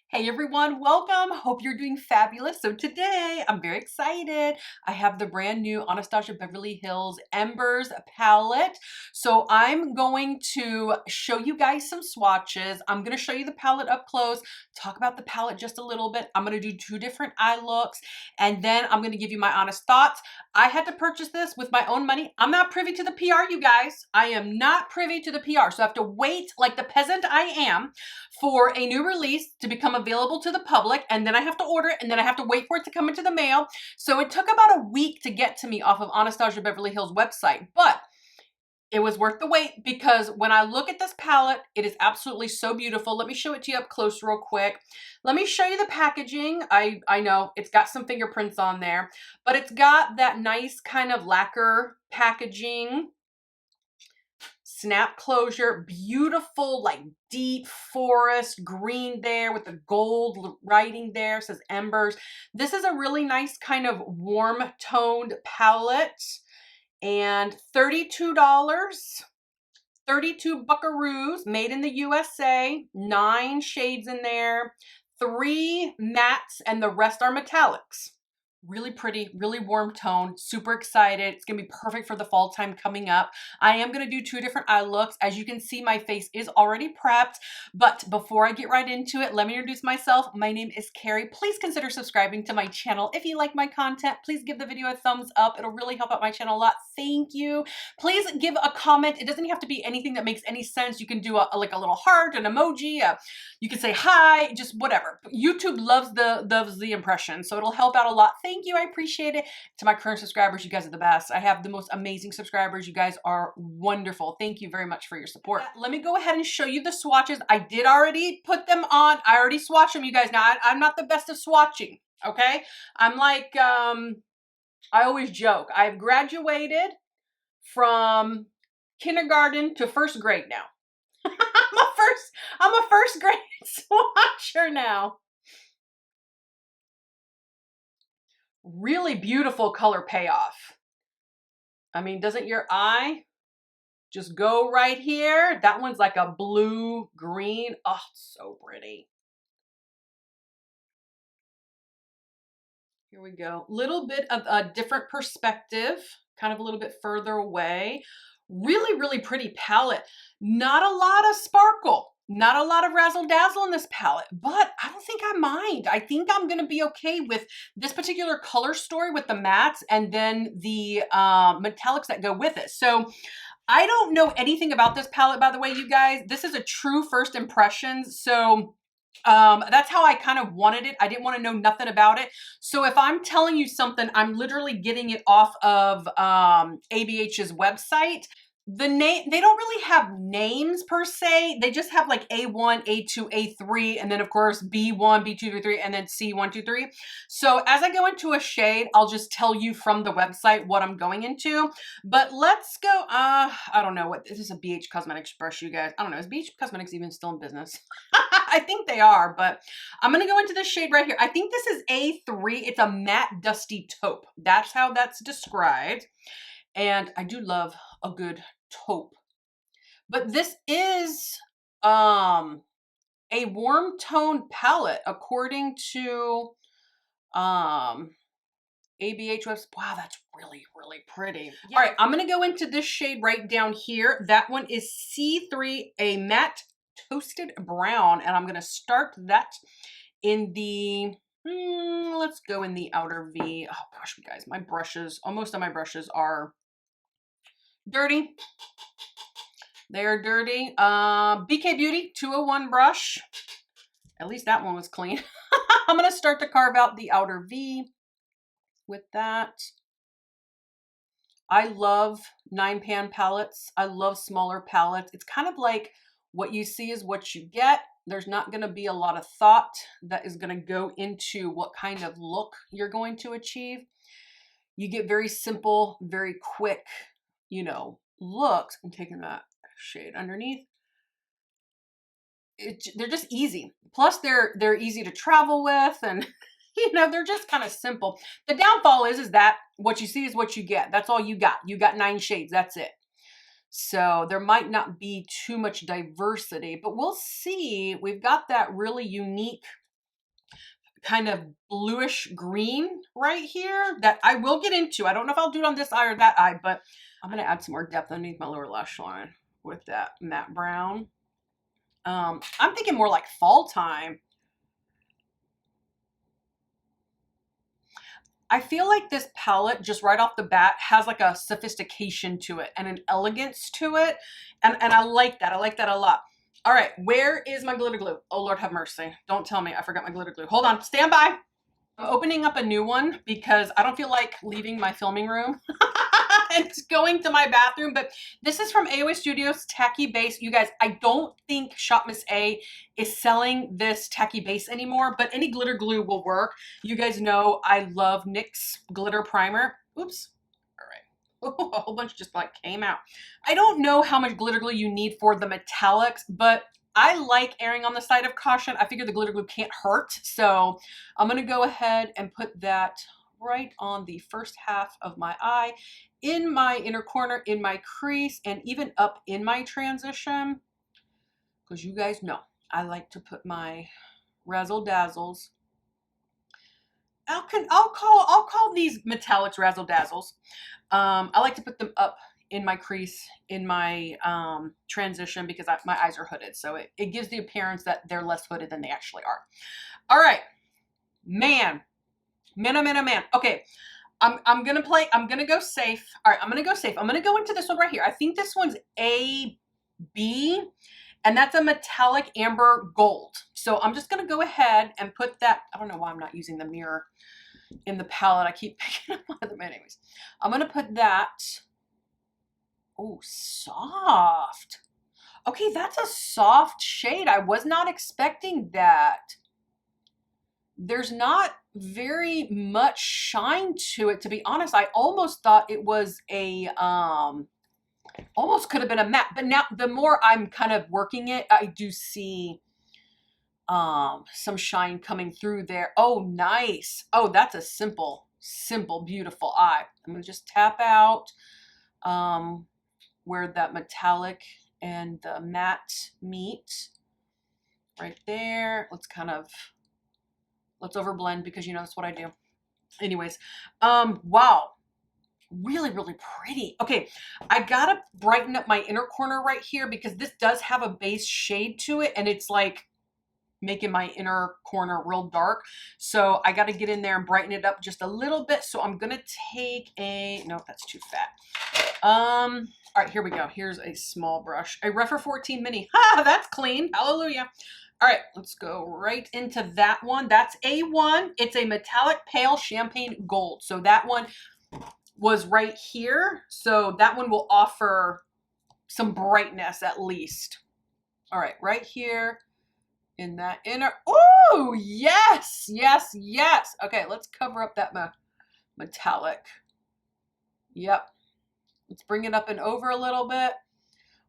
Hey everyone, welcome. Hope you're doing fabulous. So today I'm very excited. I have the brand new Anastasia Beverly Hills Embers palette. So I'm going to show you guys some swatches. I'm going to show you the palette up close, talk about the palette just a little bit. I'm going to do two different eye looks, and then I'm going to give you my honest thoughts. I had to purchase this with my own money. I'm not privy to the PR, you guys. I am not privy to the PR. So I have to wait like the peasant I am for a new release to become available to the public, and then I have to order it, and then I have to wait for it to come into the mail. So it took about a week to get to me off of Anastasia Beverly Hills website, but it was worth the wait because when I look at this palette, it is absolutely so beautiful. Let me show it to you up close real quick. Let me show you the packaging. I know it's got some fingerprints on there, but it's got that nice kind of lacquer packaging. Snap closure, beautiful, like deep forest green there with the gold writing there, says Embers. This is a really nice kind of warm toned palette, and $32, 32 buckaroos, made in the USA, 9 shades in there, 3 mattes, and the rest are metallics. Really pretty, really warm tone, super excited. It's gonna be perfect for the fall time coming up. I am gonna do 2 different eye looks. As you can see, my face is already prepped, but before I get right into it, let me introduce myself. My name is Carrie. Please consider subscribing to my channel. If you like my content, please give the video a thumbs up. It'll really help out my channel a lot. Thank you. Please give a comment. It doesn't have to be anything that makes any sense. You can do like a little heart, an emoji, you can say hi, just whatever. YouTube loves the impression, so it'll help out a lot. Thank you, I appreciate it. To my current subscribers, you guys are the best. I have the most amazing subscribers. You guys are wonderful. Thank you very much for your support. Let me go ahead and show you the swatches. I did already put them on. I already swatched them, you guys. Now, I'm not the best at swatching, okay? I'm like, I always joke. I've graduated from kindergarten to first grade now. I'm a first grade swatcher now. Really beautiful color payoff. I mean, doesn't your eye just go right here? That one's like a blue green. Oh, so pretty. Here we go. Little bit of a different perspective, kind of a little bit further away. Really, really pretty palette. Not a lot of sparkle. Not a lot of razzle dazzle in this palette, but I don't think I mind. I think I'm going to be okay with this particular color story with the mattes and then the metallics that go with it. So I don't know anything about this palette, by the way, you guys. This is a true first impressions. So that's how I kind of wanted it. I didn't want to know nothing about it. So if I'm telling you something, I'm literally getting it off of ABH's website. The name, they don't really have names per se. They just have like A1, A2, A3, and then of course B1, B2, B3, and then C1, 2, 3. So as I go into a shade, I'll just tell you from the website what I'm going into. But let's go, I don't know what, this is a BH Cosmetics brush, you guys. I don't know, is BH Cosmetics even still in business? I think they are, but I'm going to go into this shade right here. I think this is A3. It's a matte dusty taupe. That's how that's described. And I do love a good taupe. But this is a warm tone palette according to ABH website. Wow, that's really, really pretty. Yeah. All right, I'm going to go into this shade right down here. That one is C3, a matte toasted brown, and I'm going to start that in the let's go in the outer V. Oh gosh, you guys, my brushes, most of my brushes are dirty. They are dirty. BK Beauty 201 brush. At least that one was clean. I'm going to start to carve out the outer V with that. I love 9-pan palettes. I love smaller palettes. It's kind of like what you see is what you get. There's not going to be a lot of thought that is going to go into what kind of look you're going to achieve. You get very simple, very quick, you know, looks. I'm taking that shade underneath. They're just easy. Plus they're easy to travel with, and you know, they're just kind of simple. The downfall is that what you see is what you get. That's all you got. You got 9 shades. That's it. So there might not be too much diversity, but we'll see. We've got that really unique kind of bluish green right here that I will get into. I don't know if I'll do it on this eye or that eye, but I'm going to add some more depth underneath my lower lash line with that matte brown. I'm thinking more like fall time. I feel like this palette just right off the bat has like a sophistication to it and an elegance to it. And I like that. I like that a lot. All right, where is my glitter glue? Oh, Lord have mercy. Don't tell me I forgot my glitter glue. Hold on, stand by. I'm opening up a new one because I don't feel like leaving my filming room and going to my bathroom. But this is from AOA Studios Tacky Base. You guys, I don't think Shop Miss A is selling this tacky base anymore, but any glitter glue will work. You guys know I love NYX glitter primer. Oops. All right. A whole bunch just like came out. I don't know how much glitter glue you need for the metallics, but I like erring on the side of caution. I figure the glitter glue can't hurt. So I'm going to go ahead and put that right on the first half of my eye, in my inner corner, in my crease, and even up in my transition. Because you guys know I like to put my razzle dazzles. I'll call these metallics razzle dazzles. I like to put them up in my crease, in my transition, because my eyes are hooded. So it gives the appearance that they're less hooded than they actually are. All right, man. Okay, I'm gonna go safe. All right, I'm gonna go safe. I'm gonna go into this one right here. I think this one's AB, and that's a metallic amber gold. So I'm just gonna go ahead and put that. I don't know why I'm not using the mirror in the palette. I keep picking up one of them anyways. I'm gonna put that. Oh, soft. Okay, that's a soft shade. I was not expecting that. There's not very much shine to it, to be honest. I almost thought it was a, almost could have been a matte. But now, the more I'm kind of working it, I do see some shine coming through there. Oh, nice. Oh, that's a simple, beautiful eye. I'm going to just tap out where that metallic and the matte meet right there. Let's overblend, because you know that's what I do. Anyways, wow, really pretty. Okay, I gotta brighten up my inner corner right here, because this does have a base shade to it, and it's like making my inner corner real dark. So I got to get in there and brighten it up just a little bit. So I'm gonna take no, that's too fat. All right, here we go. Here's a small brush, a Refer 14 mini. Ha, that's clean. Hallelujah. All right, let's go right into that one. That's A1. It's a metallic pale champagne gold. So that one was right here. So that one will offer some brightness at least. All right, right here in that inner. Oh, yes. Okay, let's cover up that metallic. Yep. Let's bring it up and over a little bit.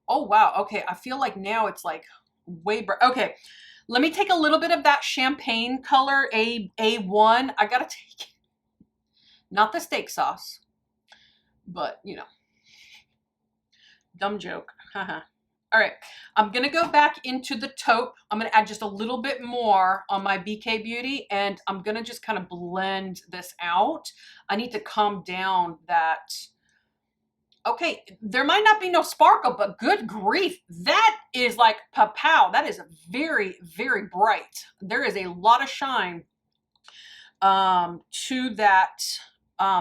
Oh, wow. Okay, I feel like now it's like way bright. Okay, let me take a little bit of that champagne color, A1. I gotta take, not the steak sauce, but you know, dumb joke. Haha. All right, I'm gonna go back into the taupe. I'm gonna add just a little bit more on my BK Beauty, and I'm gonna just kind of blend this out. I need to calm down that. Okay, there might not be no sparkle, but good grief, that is like pow. That is very bright. There is a lot of shine to that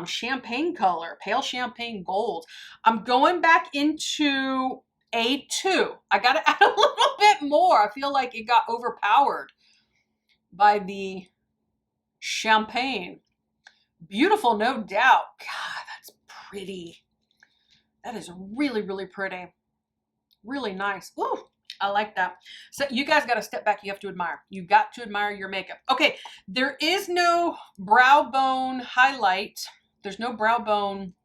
champagne color, pale champagne gold. I'm going back into A2. I got to add a little bit more. I feel like it got overpowered by the champagne. Beautiful, no doubt. God, that's pretty. That is really pretty. Really nice. Ooh, I like that. So you guys got to step back. You have to admire. You got to admire your makeup. Okay, there is no brow bone highlight. There's no brow bone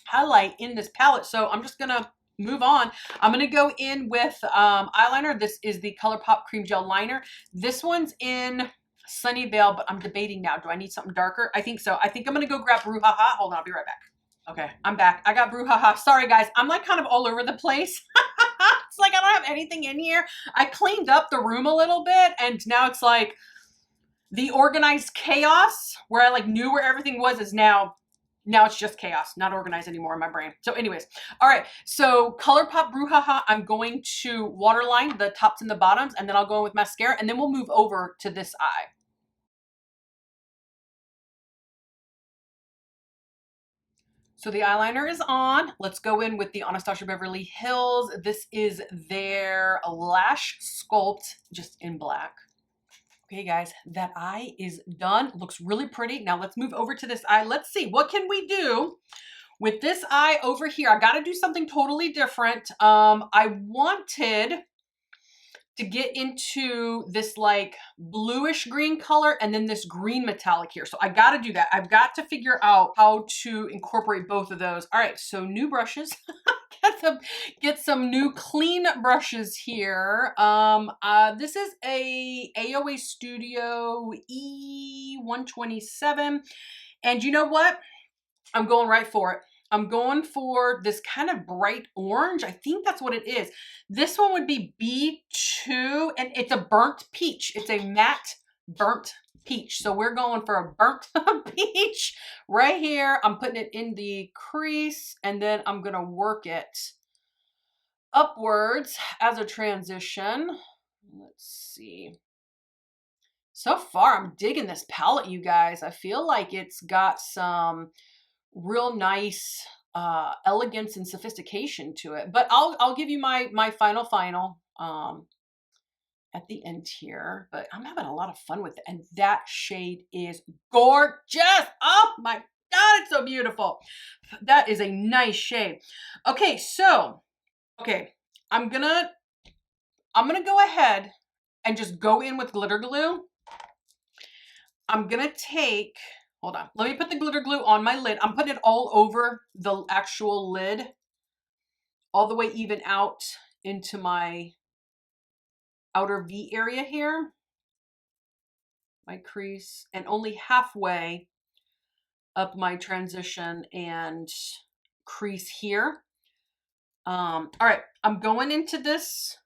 highlight in this palette. So I'm just going to move on. I'm going to go in with eyeliner. This is the ColourPop Cream Gel Liner. This one's in Sunnyvale, but I'm debating now. Do I need something darker? I think so. I think I'm going to go grab Brouhaha. Hold on, I'll be right back. Okay, I'm back. I got Brouhaha. Sorry, guys. I'm like kind of all over the place. It's like I don't have anything in here. I cleaned up the room a little bit, and now it's like The organized chaos where I like knew where everything was is now it's just chaos, not organized anymore in my brain. So anyways, all right. So ColourPop Brouhaha, I'm going to waterline the tops and the bottoms, and then I'll go in with mascara, and then we'll move over to this eye. So the eyeliner is on. Let's go in with the Anastasia Beverly Hills. This is their Lash Sculpt, just in black. Okay, guys, that eye is done. Looks really pretty. Now let's move over to this eye. Let's see, what can we do with this eye over here? I got to do something totally different. I wanted to get into this like bluish green color and then this green metallic here. So I got to do that. I've got to figure out how to incorporate both of those. All right, so new brushes. Get some new clean brushes here. This is a AOA Studio E127. And you know what? I'm going right for it. I'm going for this kind of bright orange. I think that's what it is. This one would be B2, and it's a burnt peach. It's a matte burnt peach. So we're going for a burnt peach right here. I'm putting it in the crease, and then I'm going to work it upwards as a transition. Let's see. So far, I'm digging this palette, you guys. I feel like it's got some real nice elegance and sophistication to it. But I'll give you my final at the end here. But I'm having a lot of fun with it, and that shade is gorgeous. Oh my God, it's so beautiful. That is a nice shade. Okay, so I'm gonna go ahead and just go in with glitter glue. I'm gonna take, hold on, let me put the glitter glue on my lid. I'm putting it all over the actual lid, all the way even out into my outer V area here, my crease, and only halfway up my transition and crease here. All right, I'm going into this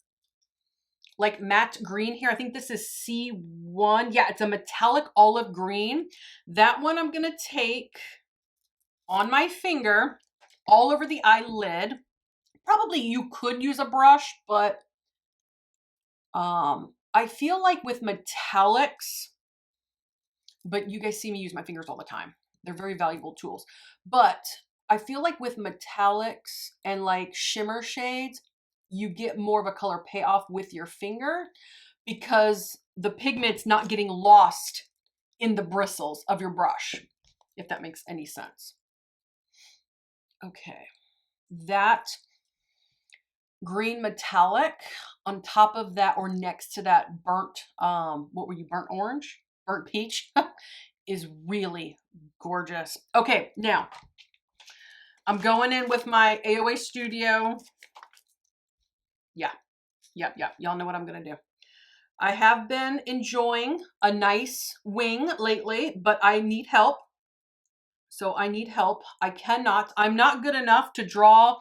like matte green here. I think this is C1. Yeah, it's a metallic olive green. That one I'm gonna take on my finger all over the eyelid. Probably you could use a brush, but I feel like with metallics, but you guys see me use my fingers all the time. They're very valuable tools. But I feel like with metallics and like shimmer shades, you get more of a color payoff with your finger because the pigment's not getting lost in the bristles of your brush, if that makes any sense. Okay, that green metallic on top of that or next to that burnt, what were you, burnt orange? Burnt peach is really gorgeous. Okay, now I'm going in with my AOA Studio. Yeah. Y'all know what I'm going to do. I have been enjoying a nice wing lately, but I need help. So I need help. I'm not good enough to draw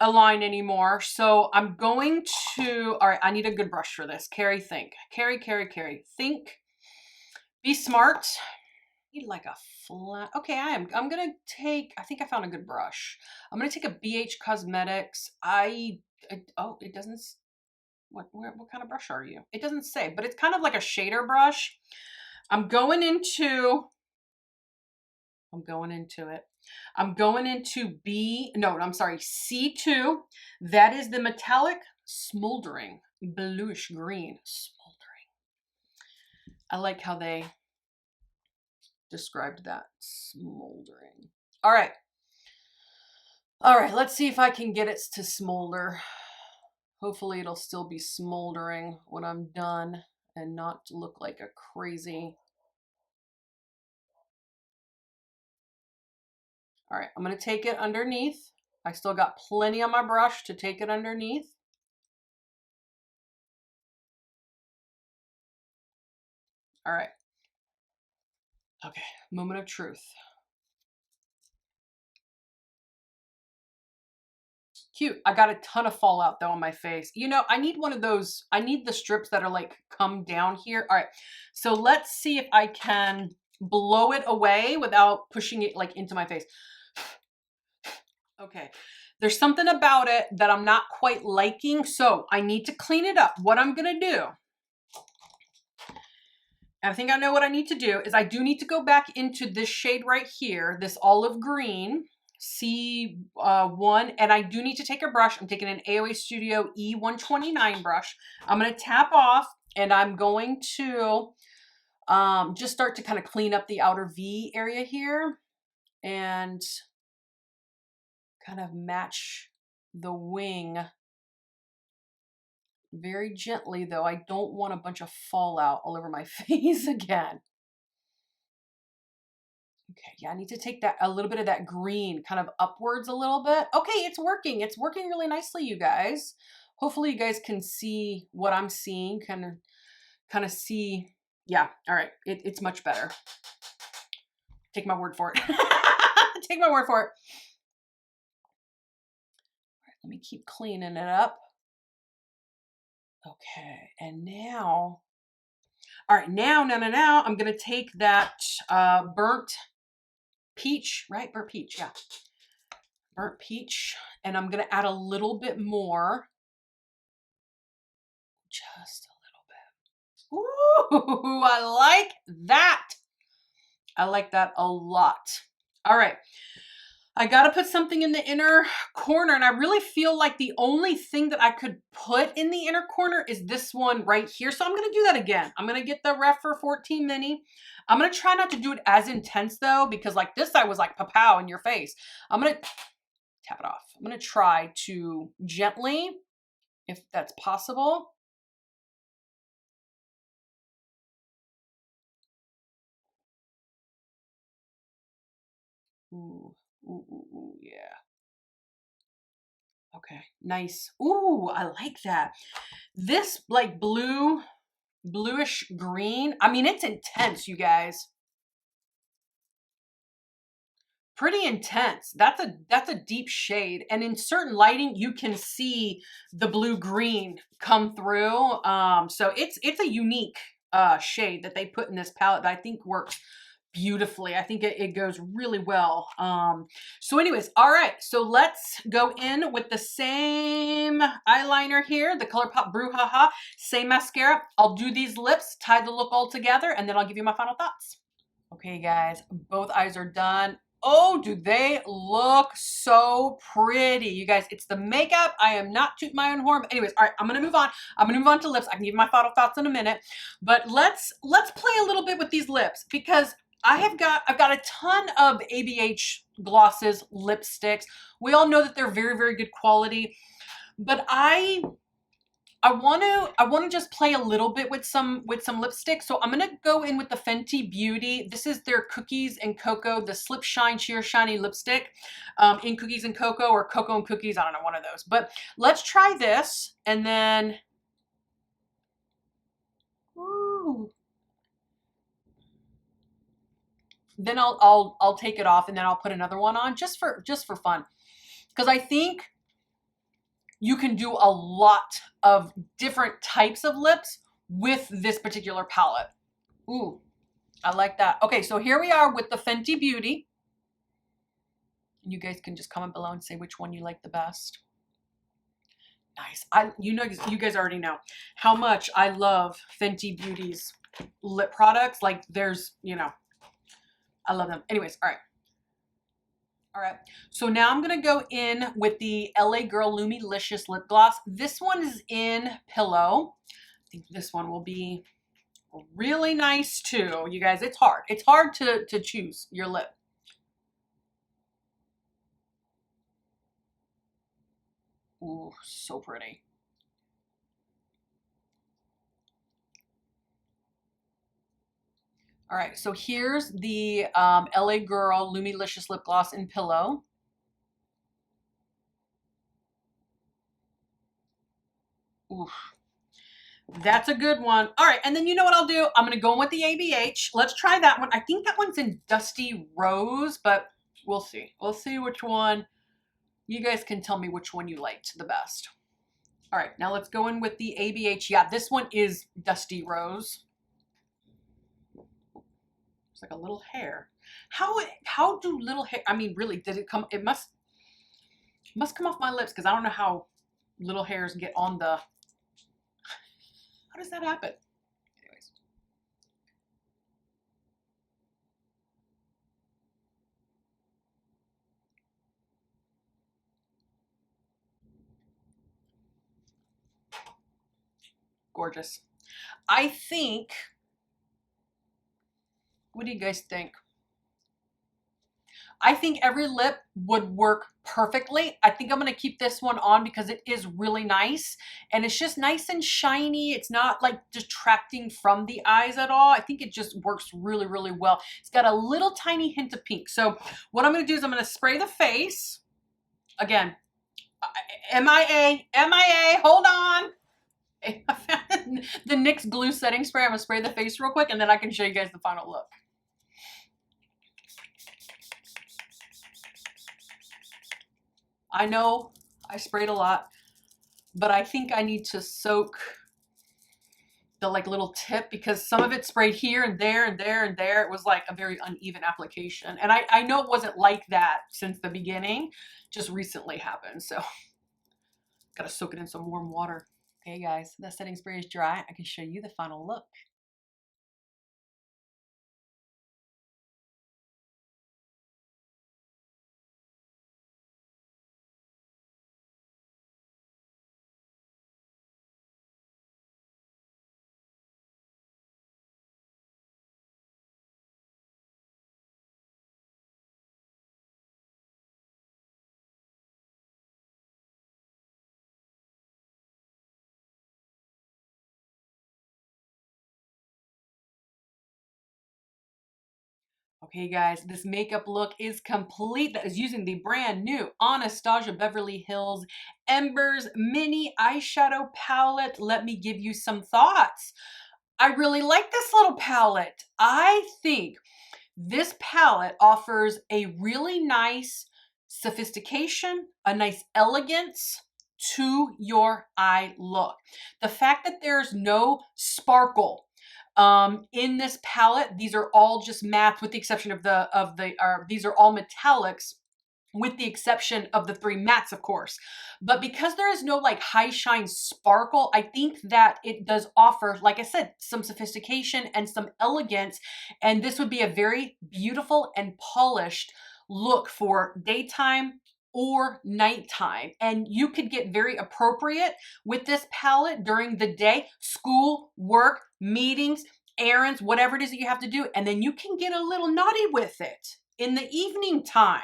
a line anymore. So I'm going to, all right, I need a good brush for this. Carrie, think. Carrie, think. Be smart. Need like a flat, okay, I'm gonna take, I think I found a good brush. I'm gonna take a BH Cosmetics. Oh, it doesn't, what kind of brush are you? It doesn't say, but it's kind of like a shader brush. I'm going into it. I'm going into C2. That is the metallic smoldering bluish green. Smoldering. I like how they described that. Smoldering. All right, let's see if I can get it to smolder. Hopefully it'll still be smoldering when I'm done and not look like a crazy. All right, I'm going to take it underneath. I still got plenty on my brush to take it underneath. All right. Okay, moment of truth. Cute. I got a ton of fallout though on my face. You know, I need one of those. I need the strips that are like come down here. All right. So let's see if I can blow it away without pushing it like into my face. Okay. There's something about it that I'm not quite liking. So I need to clean it up. What I'm going to do, I think I know what I need to do, is I do need to go back into this shade right here, this olive green, C1, and I do need to take a brush. I'm taking an AOA Studio E129 brush. I'm going to tap off, and I'm going to just start to kind of clean up the outer V area here and kind of match the wing very gently, though. I don't want a bunch of fallout all over my face again. Okay, yeah, I need to take that a little bit of that green kind of upwards a little bit. Okay, it's working. It's working really nicely, you guys. Hopefully you guys can see what I'm seeing, kind of see. Yeah, all right, it's much better. Take my word for it. Take my word for it. All right, let me keep cleaning it up. Okay, and now, all right, now, I'm gonna take that burnt peach, right? Burnt peach, yeah. Burnt peach, and I'm gonna add a little bit more. Just a little bit. Ooh, I like that. I like that a lot. All right. I got to put something in the inner corner, and I really feel like the only thing that I could put in the inner corner is this one right here. So I'm going to do that again. I'm going to get the Refer 14 Mini. I'm going to try not to do it as intense though, because like this side was like pow in your face. I'm going to tap it off. I'm going to try to gently, if that's possible. Ooh. Ooh, yeah. Okay, nice. Ooh, I like that. This like bluish green. I mean, it's intense, you guys. Pretty intense. That's a deep shade. And in certain lighting, you can see the blue green come through. So it's a unique shade that they put in this palette that I think works beautifully. I think it goes really well. So anyways, all right, so let's go in with the same eyeliner here, the ColourPop Brouhaha, same mascara. I'll do these lips, tie the look all together, and then I'll give you my final thoughts. Okay, guys, both eyes are done. Oh, do they look so pretty. You guys, it's the makeup. I am not tooting my own horn. But anyways, all right, I'm going to move on. I'm going to move on to lips. I can give you my final thoughts in a minute. But let's play a little bit with these lips, because I've got a ton of ABH glosses, lipsticks. We all know that they're very, very good quality, but I want to just play a little bit with some lipstick. So I'm going to go in with the Fenty Beauty. This is their Cookies and Cocoa, the Slip Shine Sheer Shiny lipstick in Cookies and Cocoa, or Cocoa and Cookies. I don't know, one of those. But let's try this, and then ooh. Then I'll take it off, and then I'll put another one on just for fun, because I think you can do a lot of different types of lips with this particular palette. Ooh, I like that. Okay, so here we are with the Fenty Beauty. You guys can just comment below and say which one you like the best. Nice. You guys already know how much I love Fenty Beauty's lip products. Like there's, I love them. Anyways, all right. All right. So now I'm going to go in with the LA Girl Lumilicious Lip Gloss. This one is in Pillow. I think this one will be really nice too. You guys, it's hard. It's hard to choose your lip. Ooh, so pretty. All right, so here's the LA Girl Lumilicious Lip Gloss in Pillow. Oof. That's a good one. All right, and then you know what I'll do? I'm going to go in with the ABH. Let's try that one. I think that one's in Dusty Rose, but we'll see. We'll see which one You guys can tell me which one you liked the best. All right, now let's go in with the ABH. Yeah, this one is Dusty Rose. It's like a little hair. How do little hair, I mean, really, did it come, it must come off my lips because I don't know how little hairs get on the, how does that happen? Anyways. Gorgeous. I think, what do you guys think? I think every lip would work perfectly. I think I'm going to keep this one on because it is really nice and it's just nice and shiny. It's not like detracting from the eyes at all. I think it just works really, really well. It's got a little tiny hint of pink. So what I'm going to do is I'm going to spray the face. Again, MIA, hold on. I found the NYX glue setting spray. I'm going to spray the face real quick and then I can show you guys the final look. I know I sprayed a lot, but I think I need to soak the like little tip because some of it sprayed here and there and there and there. It was like a very uneven application. And I know it wasn't like that since the beginning, just recently happened. So gotta soak it in some warm water. Okay guys, that setting spray is dry. I can show you the final look. Okay guys, this makeup look is complete. That is using the brand new Anastasia Beverly Hills Embers Mini Eyeshadow Palette. Let me give you some thoughts. I really like this little palette. I think this palette offers a really nice sophistication, a nice elegance to your eye look. The fact that there's no sparkle in this palette, these are all just matte with the exception of these are all metallics with the exception of the 3 mattes, of course. But because there is no like high shine sparkle, I think that it does offer, like I said, some sophistication and some elegance. And this would be a very beautiful and polished look for daytime or nighttime. And you could get very appropriate with this palette during the day, school, work, meetings, errands, whatever it is that you have to do. And then you can get a little naughty with it in the evening time.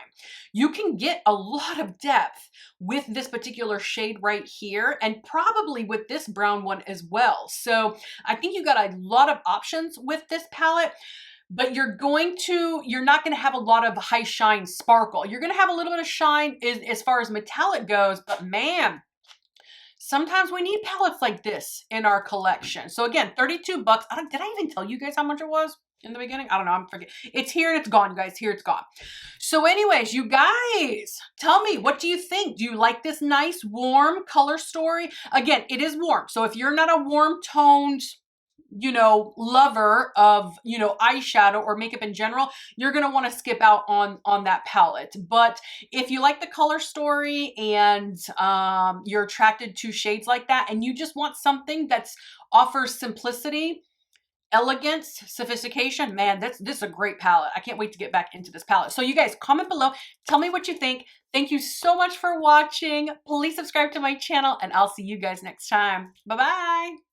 You can get a lot of depth with this particular shade right here and probably with this brown one as well. So I think you got a lot of options with this palette, but you're not going to have a lot of high shine sparkle. You're going to have a little bit of shine as far as metallic goes, but man, sometimes we need palettes like this in our collection. So again, 32 bucks. Did I even tell you guys how much it was in the beginning? I don't know. I'm forgetting. It's here and it's gone, you guys. Here it's gone. So anyways, you guys, tell me, what do you think? Do you like this nice warm color story? Again, it is warm. So if you're not a warm toned, lover of, eyeshadow or makeup in general, you're going to want to skip out on that palette. But if you like the color story and you're attracted to shades like that and you just want something that offers simplicity, elegance, sophistication, man, this is a great palette. I can't wait to get back into this palette. So you guys comment below, tell me what you think. Thank you so much for watching. Please subscribe to my channel and I'll see you guys next time. Bye-bye.